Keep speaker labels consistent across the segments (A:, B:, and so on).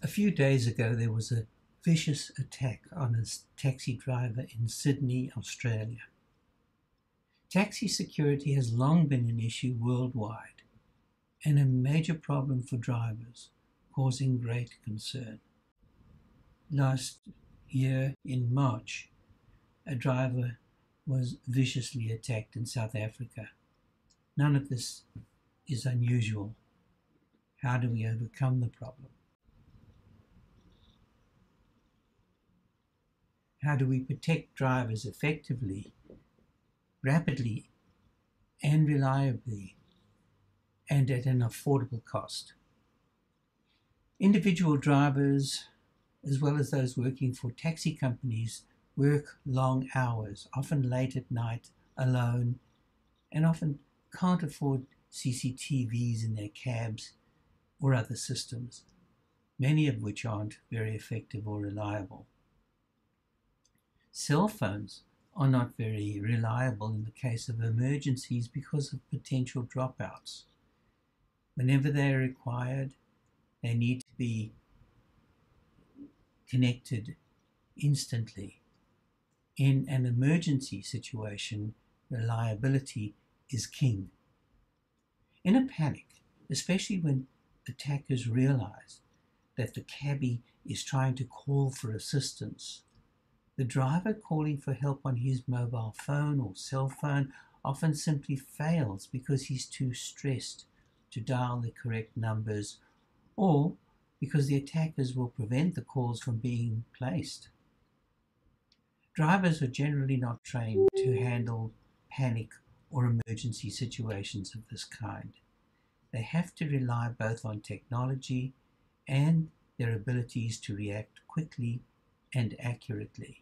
A: A few days ago, there was a vicious attack on a taxi driver in Sydney, Australia. Taxi security has long been an issue worldwide and a major problem for drivers, causing great concern. Last year in March, a driver was viciously attacked in South Africa. None of this is unusual. How do we overcome the problem? How do we protect drivers effectively, rapidly, and reliably, and at an affordable cost? Individual drivers, as well as those working for taxi companies, work long hours, often late at night, alone, and often can't afford CCTVs in their cabs or other systems, many of which aren't very effective or reliable. Cell phones are not very reliable in the case of emergencies because of potential dropouts. Whenever they are required, they need to be connected instantly. In an emergency situation, reliability is king. In a panic, especially when attackers realize that the cabbie is trying to call for assistance, the driver calling for help on his mobile phone or cell phone often simply fails because he's too stressed to dial the correct numbers, or because the attackers will prevent the calls from being placed. Drivers are generally not trained to handle panic or emergency situations of this kind. They have to rely both on technology and their abilities to react quickly and accurately.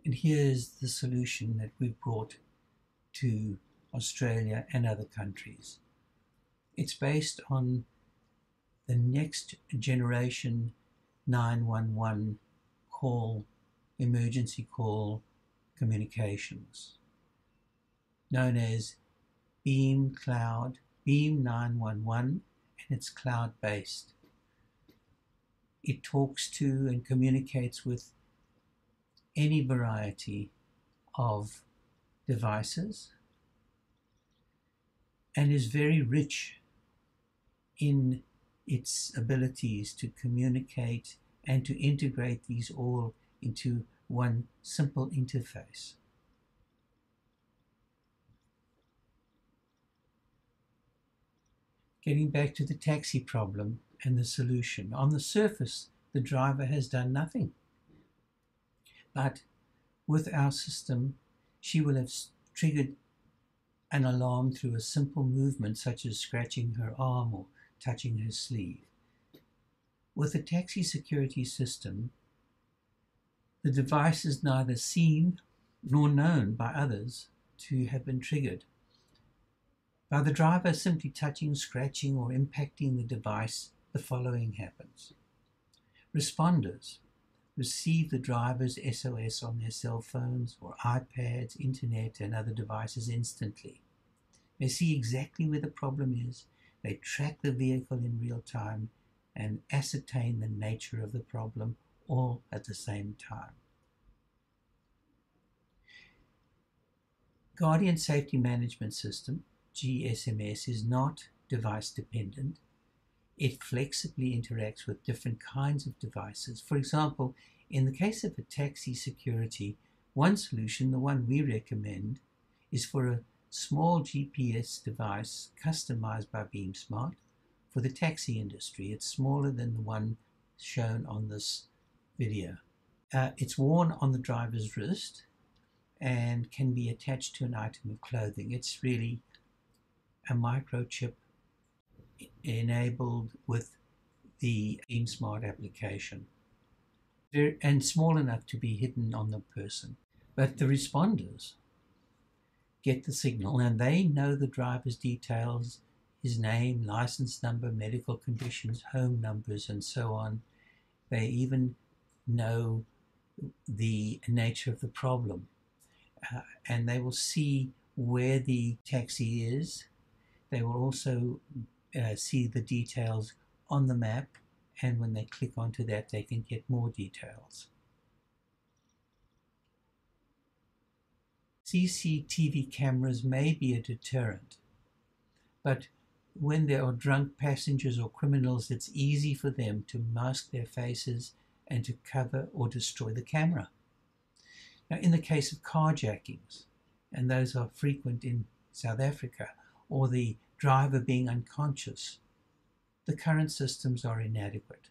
A: And here's the solution that we've brought to Australia and other countries. It's based on the next generation 911 emergency call communications, known as Beam 911, and it's cloud-based. It talks to and communicates with any variety of devices and is very rich in its abilities to communicate and to integrate these all into one simple interface. Getting back to the taxi problem and the solution. On the surface, the driver has done nothing. But with our system, she will have triggered an alarm through a simple movement such as scratching her arm or touching her sleeve. With a taxi security system, the device is neither seen nor known by others to have been triggered. By the driver simply touching, scratching, or impacting the device, the following happens. Responders receive the driver's SOS on their cell phones or iPads, internet, and other devices instantly. They see exactly where the problem is, they track the vehicle in real time, and ascertain the nature of the problem all at the same time. Guardian Safety Management System, GSMS, is not device dependent. It flexibly interacts with different kinds of devices. For example, in the case of a taxi security, one solution, the one we recommend, is for a small GPS device customized by BeamSmart for the taxi industry. It's smaller than the one shown on this video. It's worn on the driver's wrist and can be attached to an item of clothing. It's really a microchip enabled with the BeamSmart application, and small enough to be hidden on the person. But the responders get the signal and they know the driver's details, his name, license number, medical conditions, home numbers, and so on. They even know the nature of the problem, and they will see where the taxi is. They will also see the details on the map, and when they click onto that, they can get more details. CCTV cameras may be a deterrent, but when there are drunk passengers or criminals, it's easy for them to mask their faces and to cover or destroy the camera. Now, in the case of carjackings, and those are frequent in South Africa, or the driver being unconscious, the current systems are inadequate.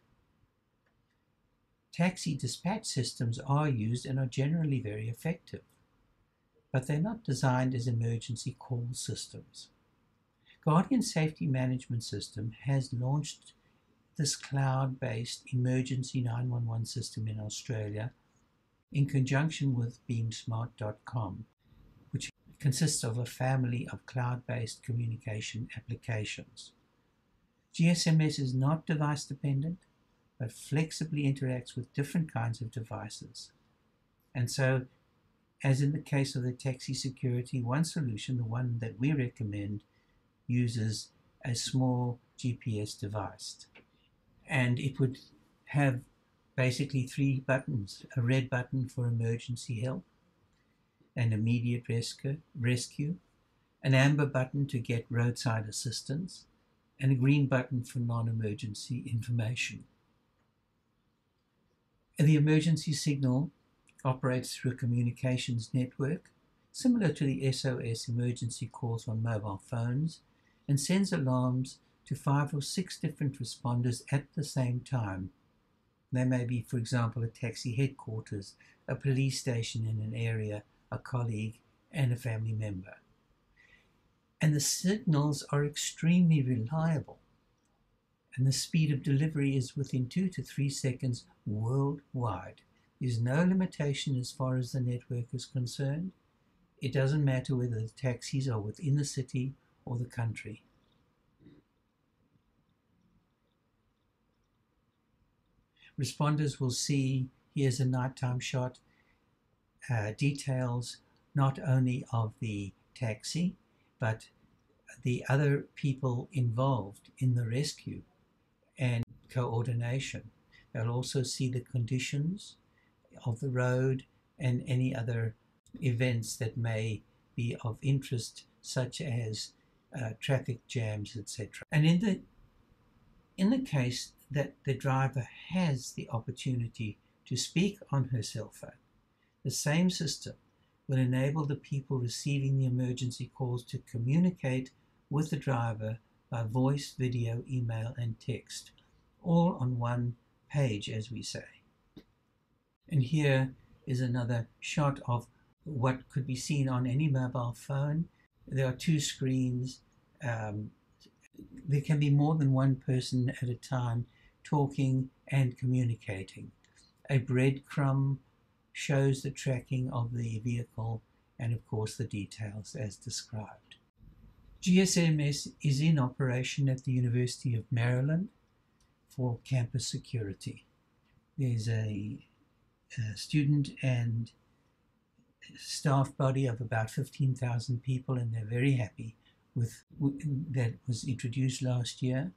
A: Taxi dispatch systems are used and are generally very effective, but they're not designed as emergency call systems. Guardian Safety Management System has launched this cloud-based emergency 911 system in Australia in conjunction with beamsmart.com, which consists of a family of cloud-based communication applications. GSMS is not device dependent, but flexibly interacts with different kinds of devices. And so, as in the case of the taxi security, one solution, the one that we recommend, uses a small GPS device. And it would have basically 3 buttons: a red button for emergency help and immediate rescue, an amber button to get roadside assistance, and a green button for non-emergency information. And the emergency signal operates through a communications network similar to the SOS emergency calls on mobile phones, and sends alarms to 5 or 6 different responders at the same time. They may be, for example, a taxi headquarters, a police station in an area, a colleague, and a family member. And the signals are extremely reliable, and the speed of delivery is within 2 to 3 seconds worldwide. There's no limitation as far as the network is concerned. It doesn't matter whether the taxis are within the city or the country. Responders will see, here's a nighttime shot, details not only of the taxi, but the other people involved in the rescue and coordination. They'll also see the conditions of the road and any other events that may be of interest, such as traffic jams, etc. And in the case that the driver has the opportunity to speak on her cell phone, the same system will enable the people receiving the emergency calls to communicate with the driver by voice, video, email, and text, all on one page, as we say. And here is another shot of what could be seen on any mobile phone. There are 2 screens. There can be more than one person at a time talking and communicating. A breadcrumb shows the tracking of the vehicle and, of course, the details as described. GSMS is in operation at the University of Maryland for campus security. There's a student and staff body of about 15,000 people, and they're very happy with that. Was introduced last year.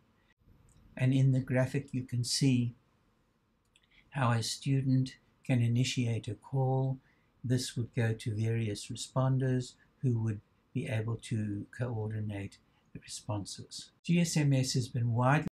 A: And in the graphic you can see how a student can initiate a call. This would go to various responders who would be able to coordinate the responses. GSMS has been widely